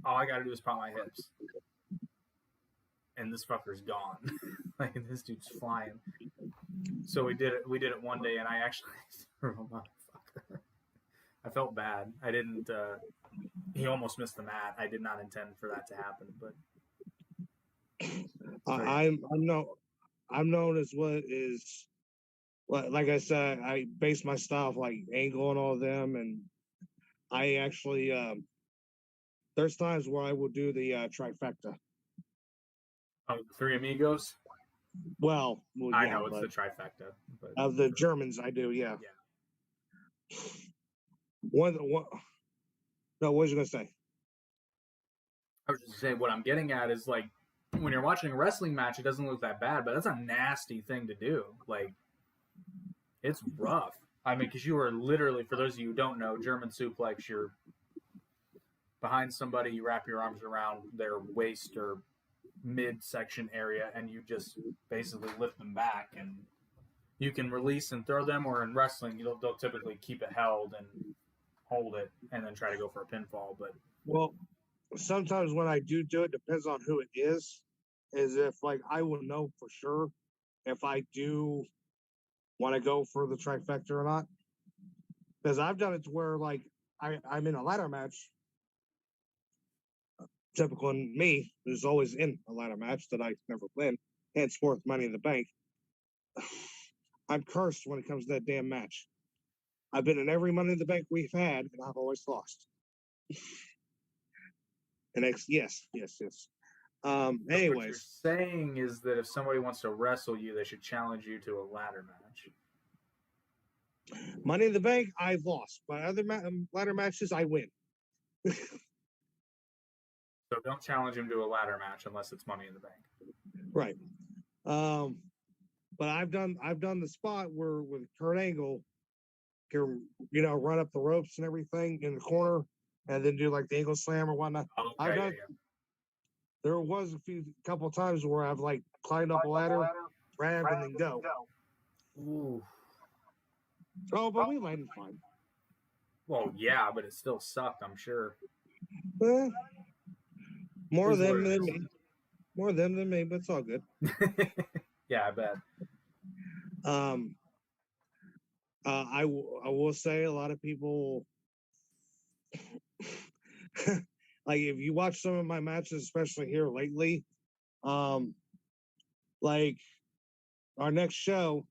all I got to do is pop my hips. And this fucker's gone. Like this dude's flying. So we did it one day, and I actually threw him, motherfucker. I felt bad. I didn't. He almost missed the mat. I did not intend for that to happen, but I'm known as like I said, I base my style off like Angle and all of them, and I actually there's times where I will do the trifecta. Oh, Three Amigos? Well I know it's the trifecta. But of the Germans, I do, yeah. One. No, what was you gonna say? I was just saying what I'm getting at is like when you're watching a wrestling match, it doesn't look that bad, but that's a nasty thing to do. Like it's rough. I mean, because you are literally, for those of you who don't know, German suplex, you're behind somebody, you wrap your arms around their waist or midsection area, and you just basically lift them back, and you can release and throw them, or in wrestling they'll typically keep it held and hold it and then try to go for a pinfall. But well, sometimes when I do it, depends on who it is if like I will know for sure if I do want to go for the trifecta or not, because I've done it to where like I'm in a ladder match. Typical in me, who's always in a ladder match that I never win, henceforth Money in the Bank. I'm cursed when it comes to that damn match. I've been in every Money in the Bank we've had, and I've always lost. And yes. Anyways, what you're saying is that if somebody wants to wrestle you, they should challenge you to a ladder match. Money in the Bank, I've lost. But other ladder matches, I win. So don't challenge him to a ladder match unless it's Money in the Bank. Right. But I've done the spot where with Kurt Angle can run up the ropes and everything in the corner and then do like the Angle Slam or whatnot. Okay, I've done. yeah. There was a couple times where I've like climbed up a ladder, grabbed, and then go. Ooh. Oh, but we landed fine. Well, yeah, but it still sucked, I'm sure. More them than me. More them than me, but it's all good. Yeah, I bet. I will say a lot of people like if you watch some of my matches, especially here lately, like our next show,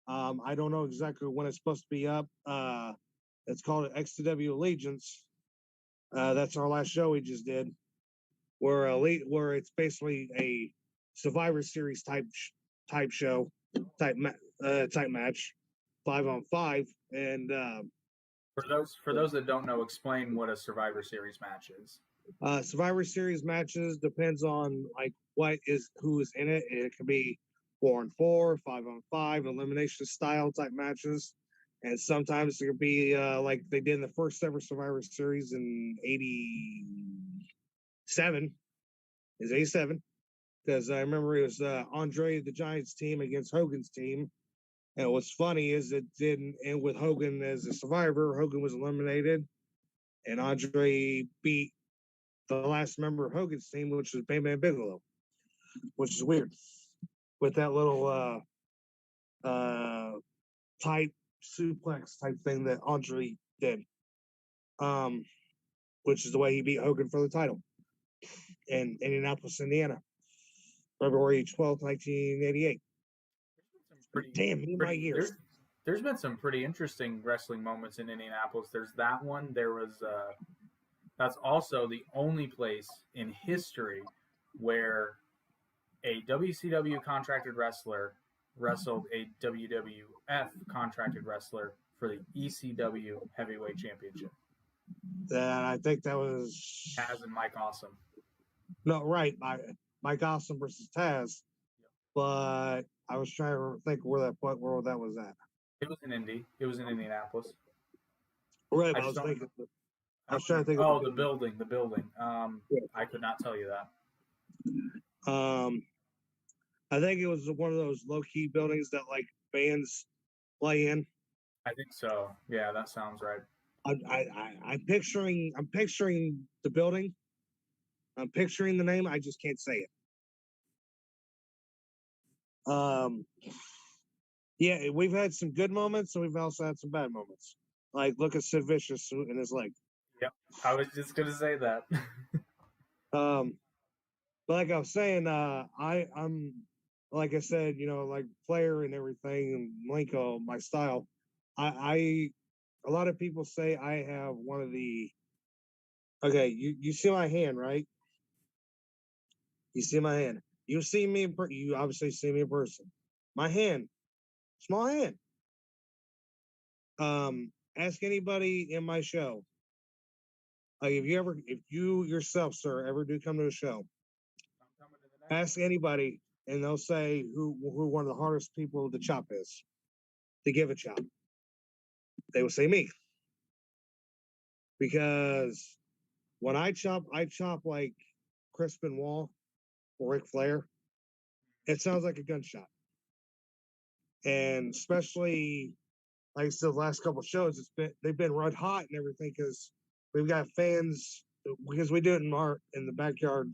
I don't know exactly when it's supposed to be up. It's called XTW Allegiance. That's our last show we just did, where it's basically a Survivor Series type show, type match, 5-on-5, and for those that don't know, explain what a Survivor Series match is. Survivor Series matches depends on like who is in it. It could be 4-on-4, 5-on-5, elimination style type matches, and sometimes it could be like they did in the first ever Survivor Series in '87. Is '87 because I remember it was Andre the Giant's team against Hogan's team. And what's funny is it didn't end with Hogan as a survivor. Hogan was eliminated, and Andre beat the last member of Hogan's team, which was Bam Bam Bigelow, which is weird. With that little tight suplex type thing that Andre did, which is the way he beat Hogan for the title in Indianapolis, Indiana, February 12th, 1988. My years. There's been some pretty interesting wrestling moments in Indianapolis. There's that one. There was that's also the only place in history where a WCW contracted wrestler wrestled a WWF contracted wrestler for the ECW Heavyweight Championship. I think that was Taz and Mike Awesome. No, right, Mike Awesome versus Taz. Yep. But I was trying to think where that was at. It was in Indy. It was in Indianapolis. Right, I was trying to think. Oh, the building. Yeah. I could not tell you that. I think it was one of those low key buildings that like bands play in. I think so. Yeah, that sounds right. I'm picturing the building. I'm picturing the name. I just can't say it. Yeah, we've had some good moments, and we've also had some bad moments. Like, look at Sid Vicious in his leg. Yep, I was just gonna say that. But like I was saying, I'm like I said, like Flair and everything, and Malenko, my style. A lot of people say I have one of the. Okay, you see my hand, right? You see my hand. You see me you obviously see me in person. My hand, small hand. Ask anybody in my show. Like if you yourself, sir, ever do come to a show, ask anybody, and they'll say who one of the hardest people to chop is, to give a chop. They will say me, because when I chop like Chris Benoit or Ric Flair. It sounds like a gunshot, and especially like I said, the last couple of shows, they've been red hot and everything because we've got fans because we do it in the backyard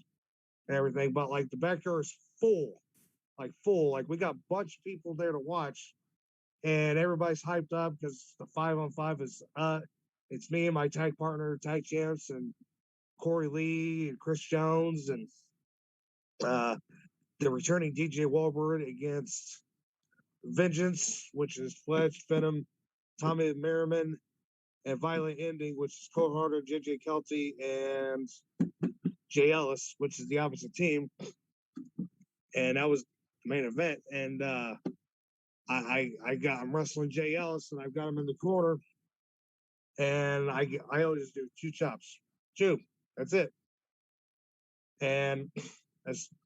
and everything. But like the backyard is full. Like we got a bunch of people there to watch, and everybody's hyped up because the 5-on-5 is it's me and my tag partner, tag champs, and Corey Lee and Chris Jones and the returning DJ Walbert against Vengeance, which is Fletch, Venom, Tommy Merriman, and Violent Ending, which is Cole Harder, JJ Kelty, and Jay Ellis, which is the opposite team. And that was the main event. And I'm wrestling Jay Ellis, and I've got him in the corner. And I always do 2 chops. 2. That's it. And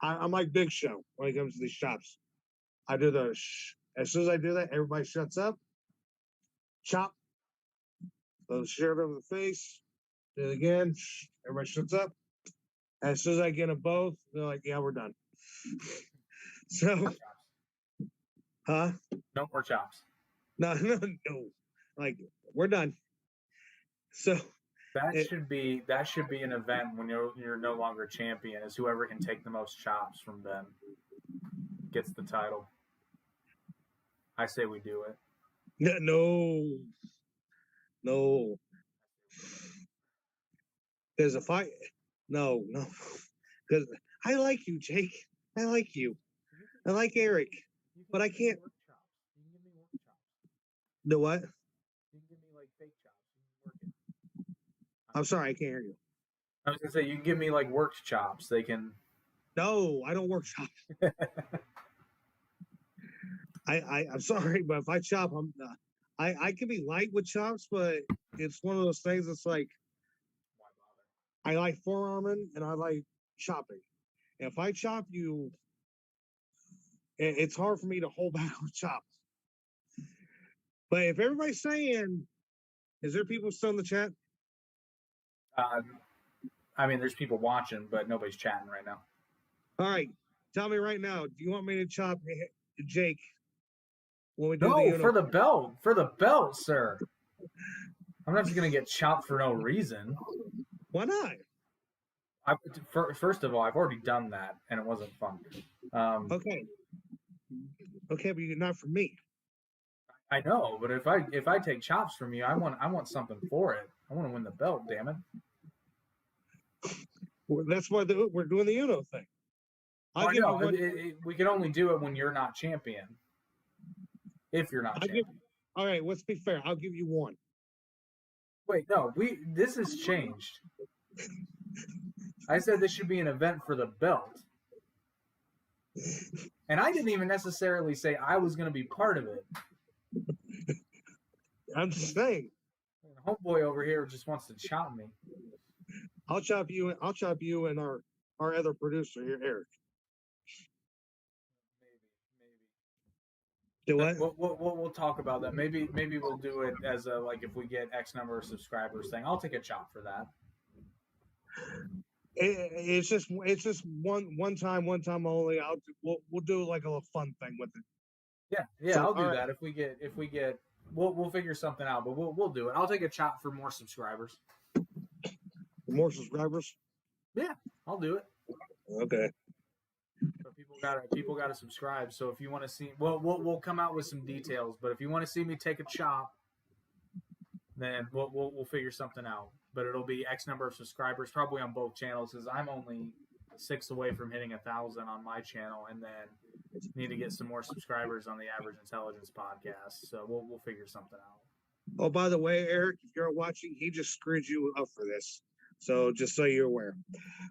I'm like Big Show when it comes to these shops. I do the as soon as I do that, everybody shuts up. Chop. So share it over the face. Do it again. Everybody shuts up. As soon as I get them both, they're like, "Yeah, we're done." So, huh? No more chops. No. Like, we're done. So That should be an event when you're no longer champion. Is whoever can take the most chops from them gets the title. I say we do it. No. There's a fight. No. Because I like you, Jake. I like you. I like Eric. But I can't. You can give me work chops. The what? You can give me like fake chops. You can work it. I'm sorry, I can't hear you. I was gonna say you can give me like worked chops. They can. No, I don't work chop. I'm sorry, but if I chop, I can be light with chops, but it's one of those things that's like, Why bother? I like forearming and I like chopping. And if I chop you, it's hard for me to hold back with chops. But if everybody's saying, is there people still in the chat? I mean, there's people watching, but nobody's chatting right now. All right, tell me right now. Do you want me to chop Jake when we do No, for the belt, sir. I'm not just gonna get chopped for no reason. Why not? First of all, I've already done that, and it wasn't fun. Okay, but you're not for me. I know, but if I take chops from you, I want something for it. I want to win the belt. Damn it! That's why we're doing the Uno thing. I know. We can only do it when you're not champion. If you're not champion. All right, let's be fair. I'll give you one. Wait, no. This has changed. I said this should be an event for the belt. And I didn't even necessarily say I was going to be part of it. I'm just saying. Homeboy over here just wants to chop me. I'll chop you and our other producer here, Eric. Maybe. Do what? We'll talk about that. Maybe we'll do it as a like if we get X number of subscribers thing. I'll take a chop for that. It's just one time only. We'll do like a little fun thing with it. Yeah, so, I'll do that. If we get we'll figure something out, but we'll do it. I'll take a chop for more subscribers. More subscribers? Yeah, I'll do it. Okay. But people gotta subscribe. So if you want to see, we'll come out with some details. But if you want to see me take a chop, then we'll figure something out. But it'll be X number of subscribers, probably on both channels, because I'm only 6 away from hitting 1,000 on my channel, and then need to get some more subscribers on the Average Intelligence podcast. So we'll figure something out. Oh, by the way, Eric, if you're watching, he just screwed you up for this. So just so you're aware.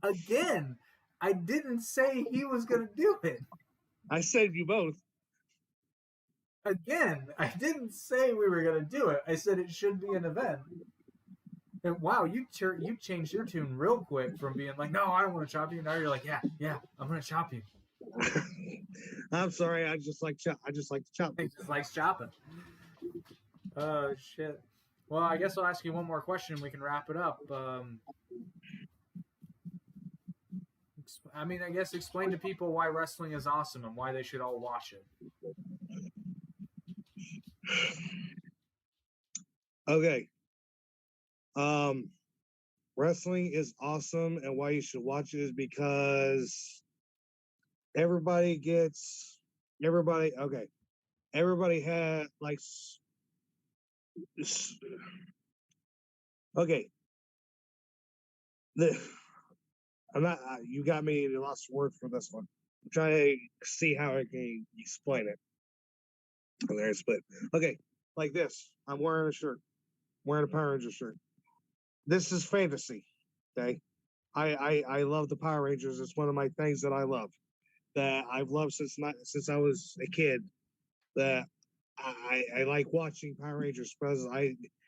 Again, I didn't say he was going to do it. I said you both. Again, I didn't say we were going to do it. I said it should be an event. And wow, you changed your tune real quick from being like, no, I don't want to chop you. Now you're like, yeah, I'm going to chop you. I'm sorry. I just like to chop. He just likes chopping. Oh, shit. Well, I guess I'll ask you one more question and we can wrap it up. I guess explain to people why wrestling is awesome and why they should all watch it. Okay. Wrestling is awesome, and why you should watch it is because everybody had like okay. You got me lost words for this one. I'm trying to see how I can explain it. And there's split. Okay, like this. I'm wearing a shirt. Wearing a Power Ranger shirt. This is fantasy. Okay. I love the Power Rangers. It's one of my things that I love. That I've loved since I was a kid. That I like watching Power Rangers because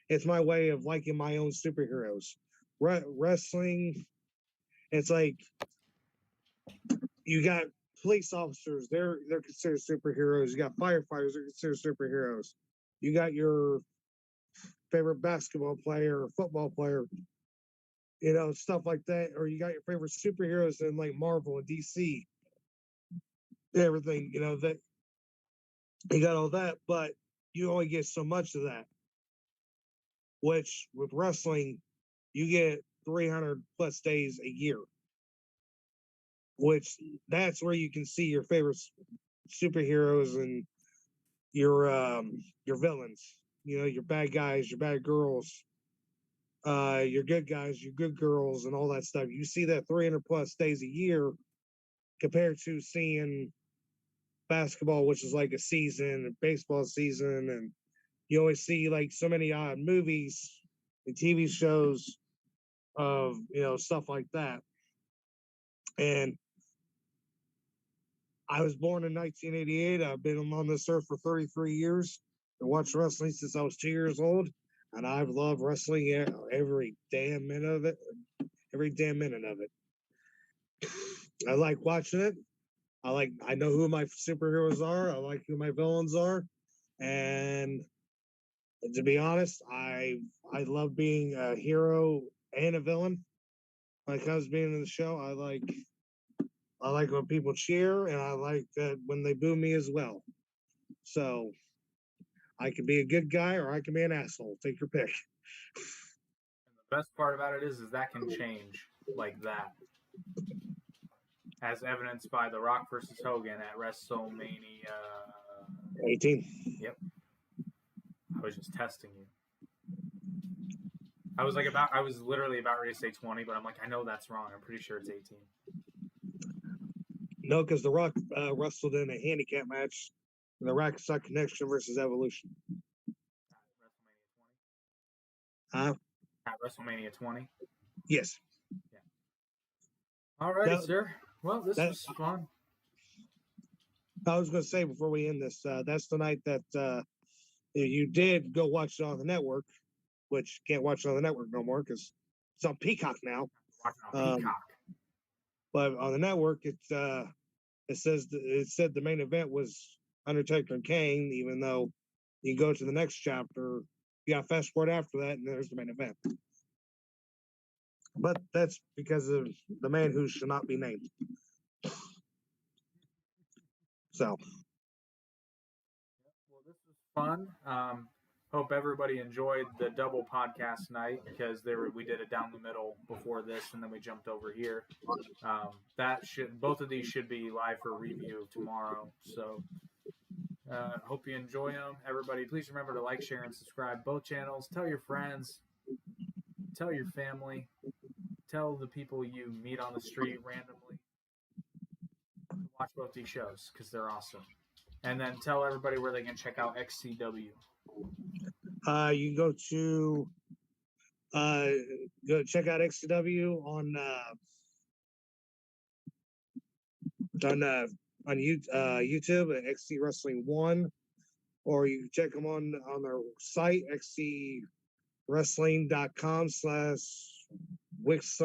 it's my way of liking my own superheroes. Wrestling, it's like You got police officers, they're considered superheroes. You got firefighters, they're considered superheroes. You got your favorite basketball player or football player, stuff like that. Or you got your favorite superheroes in like Marvel and DC, everything, that you got all that, but you only get so much of that. Which with wrestling, you get 300 plus days a year. Which that's where you can see your favorite superheroes and your villains. Your bad guys, your bad girls, your good guys, your good girls, and all that stuff. You see that 300 plus days a year compared to seeing basketball, which is like a season, and baseball season, and you always see like so many odd movies and TV shows of stuff like that. And I was born in 1988. I've been on this earth for 33 years. I watched wrestling since I was 2 years old, and I've loved wrestling every damn minute of it. Every damn minute of it. I like watching it. I know who my superheroes are. I like who my villains are, and to be honest, I love being a hero and a villain. When it comes to being in the show, I like when people cheer, and I like that when they boo me as well. So I can be a good guy or I can be an asshole. Take your pick. And the best part about it is that can change like that, as evidenced by The Rock versus Hogan at WrestleMania 18. Yep. I was just testing you. I was literally about ready to say 20, but I'm like, I know that's wrong. I'm pretty sure it's 18. No, because The Rock wrestled in a handicap match. The Rock Stock Connection versus Evolution. At WrestleMania 20? Yes. Yeah. All righty, sir. Well, this was fun. I was going to say before we end this, that's the night that you did go watch it on the network, which you can't watch it on the network no more because it's on Peacock now. Peacock. But on the network, it said the main event was Undertaker and Kane, even though you go to the next chapter, you got fast forward after that, and there's the main event. But that's because of the man who should not be named. So. Well, this was fun. Hope everybody enjoyed the double podcast night because we did it down the middle before this, and then we jumped over here. Both of these should be live for review tomorrow. So hope you enjoy them. Everybody, please remember to like, share, and subscribe both channels. Tell your friends, tell your family, tell the people you meet on the street randomly. Watch both these shows because they're awesome. And then tell everybody where they can check out XCW. You go to go check out XCW on YouTube at XC Wrestling 1, or you can check them on their site xcwrestling.com/wix.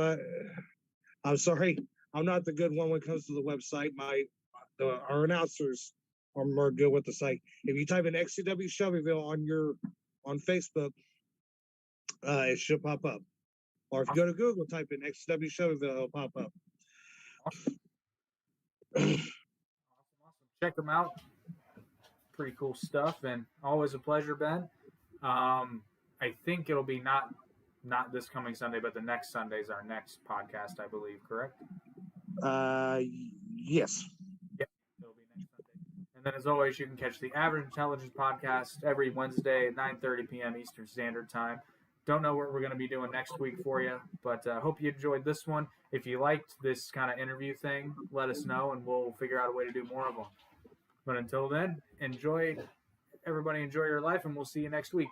I'm sorry, I'm not the good one when it comes to the website. Our announcers are more good with the site. If you type in XCW Shelbyville on Facebook, it should pop up. Or if you go to Google, type in XCW Shelbyville, it'll pop up. Awesome. Check them out. Pretty cool stuff, and always a pleasure, Ben. I think it'll be not this coming Sunday, but the next Sunday is our next podcast, I believe, correct? Yes. Yep, it'll be next Sunday. And then, as always, you can catch the Average Intelligence podcast every Wednesday at 9:30 p.m. Eastern Standard Time. Don't know what we're going to be doing next week for you, but hope you enjoyed this one. If you liked this kind of interview thing, let us know, and we'll figure out a way to do more of them. But until then, everybody enjoy your life, and we'll see you next week.